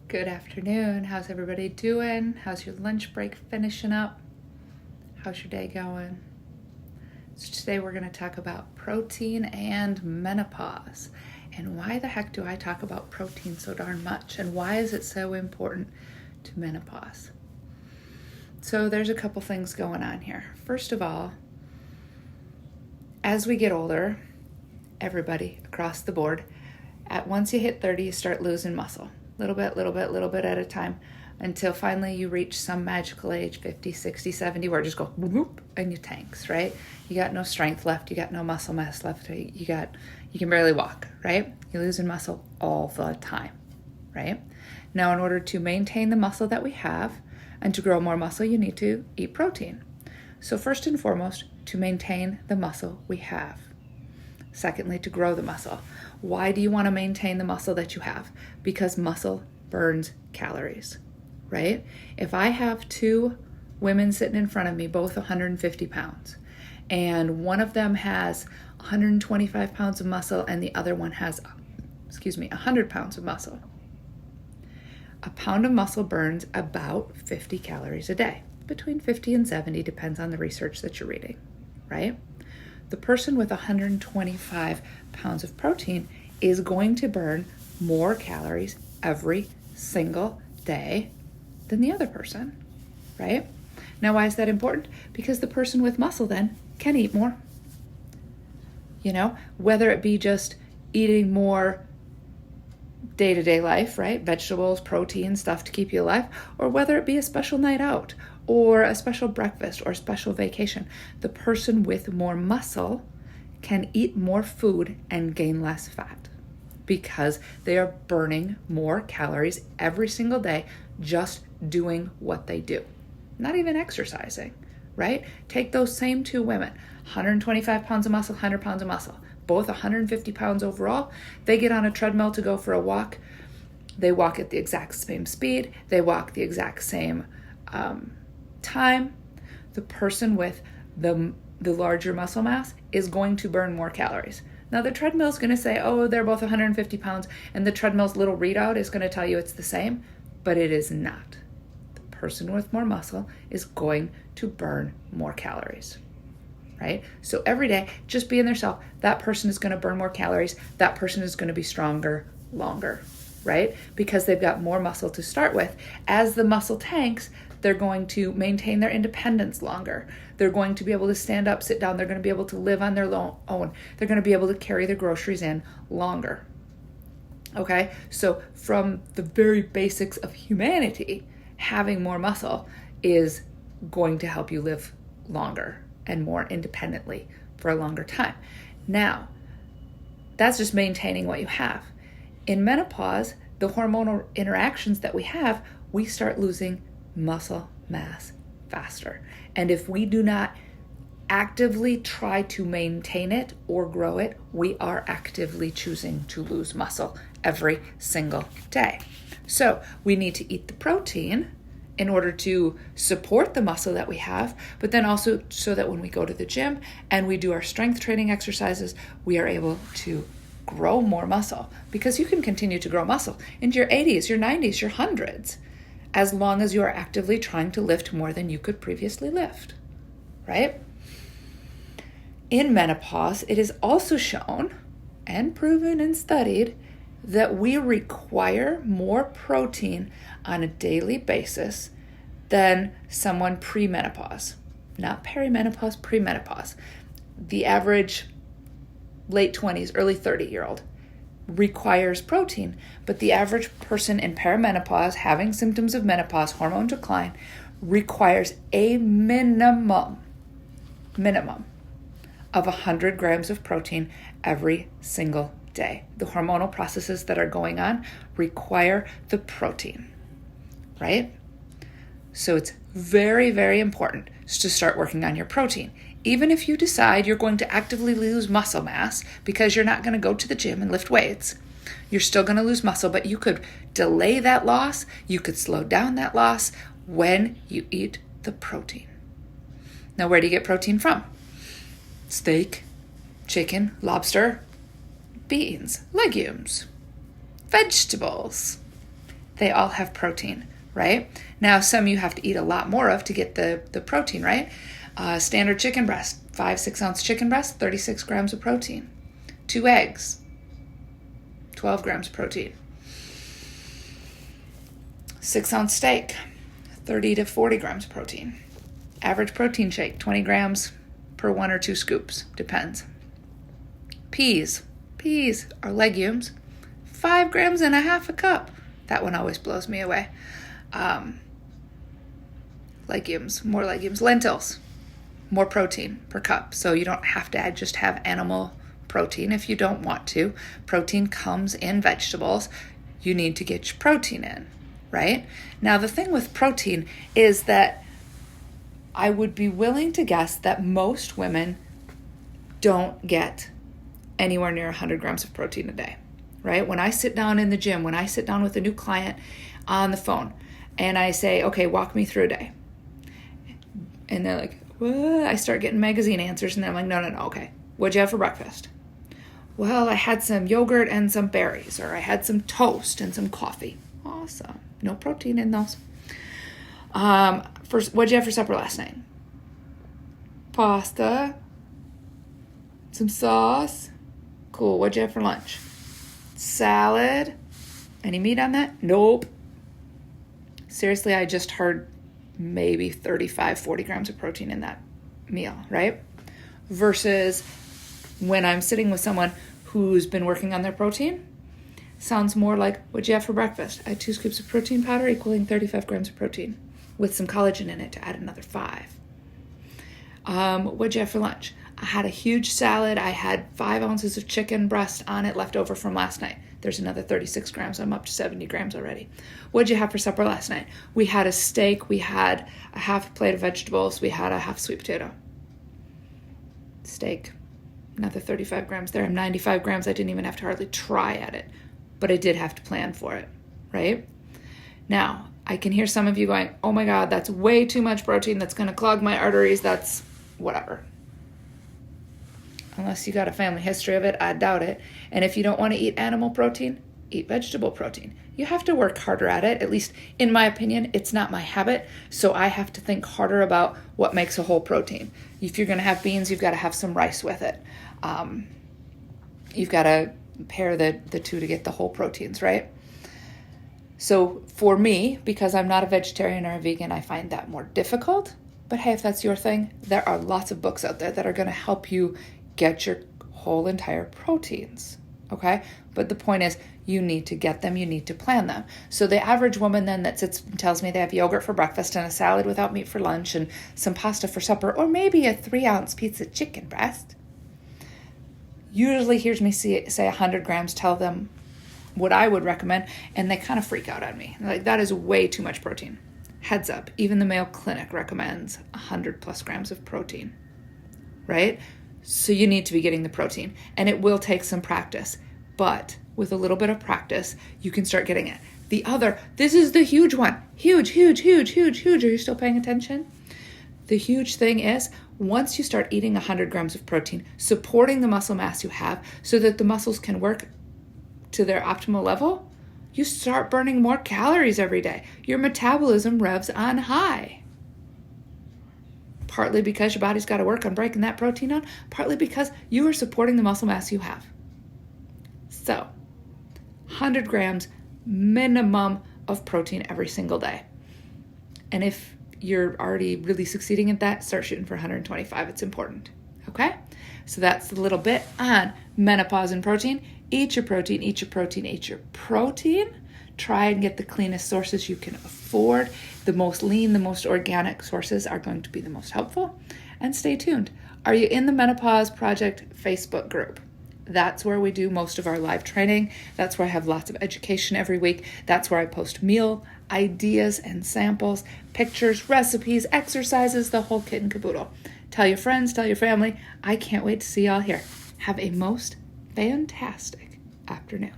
Good afternoon. How's everybody doing? How's your lunch break finishing up? How's your day going? So today we're going to talk about protein and menopause. And why the heck do I talk about protein so darn much? And why is it so important to menopause? So there's a couple things going on here. First of all, as we get older, everybody across the board, once you hit 30, you start losing muscle. Little bit at a time, until finally you reach some magical age, 50, 60, 70, where it just go boop, boop, and you tanks, right? You got no strength left, you got no muscle mass left, you can barely walk, right? You're losing muscle all the time, right? Now, in order to maintain the muscle that we have and to grow more muscle, you need to eat protein. So first and foremost, to maintain the muscle we have. Secondly, to grow the muscle. Why do you want to maintain the muscle that you have? Because muscle burns calories, right? If I have two women sitting in front of me, both 150 pounds, and one of them has 125 pounds of muscle and the other one has, 100 pounds of muscle. A pound of muscle burns about 50 calories a day. Between 50 and 70, depends on the research that you're reading, right? The person with 125 pounds of protein is going to burn more calories every single day than the other person, right? Now, why is that important? Because the person with muscle then can eat more. Whether it be just eating more day-to-day life, right? Vegetables, protein, stuff to keep you alive, or whether it be a special night out or a special breakfast or a special vacation. The person with more muscle can eat more food and gain less fat because they are burning more calories every single day just doing what they do. Not even exercising, right? Take those same two women, 125 pounds of muscle, 100 pounds of muscle, both 150 pounds overall. They get on a treadmill to go for a walk. They walk at the exact same speed. They walk the exact same time. The person with the larger muscle mass is going to burn more calories. Now, the treadmill is going to say, oh, they're both 150 pounds, and the treadmill's little readout is going to tell you it's the same, but it is not. The person with more muscle is going to burn more calories, right? So every day, just being themselves, that person is going to burn more calories. That person is going to be stronger longer, right? Because they've got more muscle to start with. As the muscle tanks, they're going to maintain their independence longer. They're going to be able to stand up, sit down. They're going to be able to live on their own. They're going to be able to carry their groceries in longer. Okay? So from the very basics of humanity, having more muscle is going to help you live longer and more independently for a longer time. Now, that's just maintaining what you have. In menopause, the hormonal interactions that we have, we start losing muscle mass faster. And if we do not actively try to maintain it or grow it, we are actively choosing to lose muscle every single day. So we need to eat the protein in order to support the muscle that we have, but then also so that when we go to the gym and we do our strength training exercises, we are able to grow more muscle, because you can continue to grow muscle into your 80s, your 90s, your 100s, as long as you are actively trying to lift more than you could previously lift, right? In menopause, it is also shown and proven and studied that we require more protein on a daily basis than someone pre-menopause. Not perimenopause, pre-menopause. The average late 20s, early 30-year-old requires protein, but the average person in perimenopause having symptoms of menopause, hormone decline, requires a minimum of 100 grams of protein every single day. The hormonal processes that are going on require the protein, right? So it's very, very important to start working on your protein. Even if you decide you're going to actively lose muscle mass because you're not going to go to the gym and lift weights, you're still going to lose muscle, but you could delay that loss. You could slow down that loss when you eat the protein. Now, where do you get protein from? Steak, chicken, lobster, beans, legumes, vegetables, they all have protein, right? Now, some you have to eat a lot more of to get the protein, right? Standard chicken breast, 5-6 ounce chicken breast, 36 grams of protein. 2 eggs, 12 grams of protein. 6 ounce steak, 30 to 40 grams of protein. Average protein shake, 20 grams per 1 or 2 scoops, depends. Peas are legumes, 5 grams and a half a cup. That one always blows me away. More legumes. Lentils, more protein per cup. So you don't have to just have animal protein if you don't want to. Protein comes in vegetables. You need to get your protein in, right? Now, the thing with protein is that I would be willing to guess that most women don't get anywhere near 100 grams of protein a day, right? When I sit down in the gym, when I sit down with a new client on the phone and I say, okay, walk me through a day. And they're like, what? I start getting magazine answers and they're like, no, okay. What'd you have for breakfast? Well, I had some yogurt and some berries, or I had some toast and some coffee. Awesome. No protein in those. What'd you have for supper last night? Pasta. Some sauce. Cool. What'd you have for lunch? Salad. Any meat on that? Nope. Seriously, I just heard maybe 35, 40 grams of protein in that meal, right? Versus when I'm sitting with someone who's been working on their protein, sounds more like, what'd you have for breakfast? I had 2 scoops of protein powder equaling 35 grams of protein with some collagen in it to add another 5. What'd you have for lunch? I had a huge salad. I had 5 ounces of chicken breast on it left over from last night. There's another 36 grams. I'm up to 70 grams already. What'd you have for supper last night? We had a steak. We had a half plate of vegetables. We had a half sweet potato. Steak, another 35 grams there. I'm 95 grams. I didn't even have to hardly try at it, but I did have to plan for it, right? Now, I can hear some of you going, oh my God, that's way too much protein. That's going to clog my arteries. That's whatever. Unless you got a family history of it, I doubt it. And if you don't want to eat animal protein, eat vegetable protein. You have to work harder at it. At least in my opinion, it's not my habit. So I have to think harder about what makes a whole protein. If you're going to have beans, you've got to have some rice with it. You've got to pair the two to get the whole proteins, right? So for me, because I'm not a vegetarian or a vegan, I find that more difficult. But hey, if that's your thing, there are lots of books out there that are going to help you get your whole entire proteins, okay? But the point is, you need to get them, you need to plan them. So the average woman then that sits and tells me they have yogurt for breakfast and a salad without meat for lunch and some pasta for supper, or maybe a 3-ounce piece of chicken breast, usually hears me say 100 grams, tell them what I would recommend, and they kind of freak out on me. They're like, that is way too much protein. Heads up, even the Mayo Clinic recommends 100 plus grams of protein, right? So you need to be getting the protein, and it will take some practice, but with a little bit of practice, you can start getting it. This is the huge one. Huge. Are you still paying attention? The huge thing is, once you start eating 100 grams of protein, supporting the muscle mass you have so that the muscles can work to their optimal level, you start burning more calories every day. Your metabolism revs on high. Partly because your body's got to work on breaking that protein down, partly because you are supporting the muscle mass you have. So, 100 grams minimum of protein every single day. And if you're already really succeeding at that, start shooting for 125. It's important. Okay? So that's a little bit on menopause and protein. Eat your protein. Try and get the cleanest sources you can afford. The most lean, the most organic sources are going to be the most helpful. And stay tuned. Are you in the Menopause Project Facebook group? That's where we do most of our live training. That's where I have lots of education every week. That's where I post meal ideas and samples, pictures, recipes, exercises, the whole kit and caboodle. Tell your friends, tell your family. I can't wait to see y'all here. Have a most fantastic afternoon.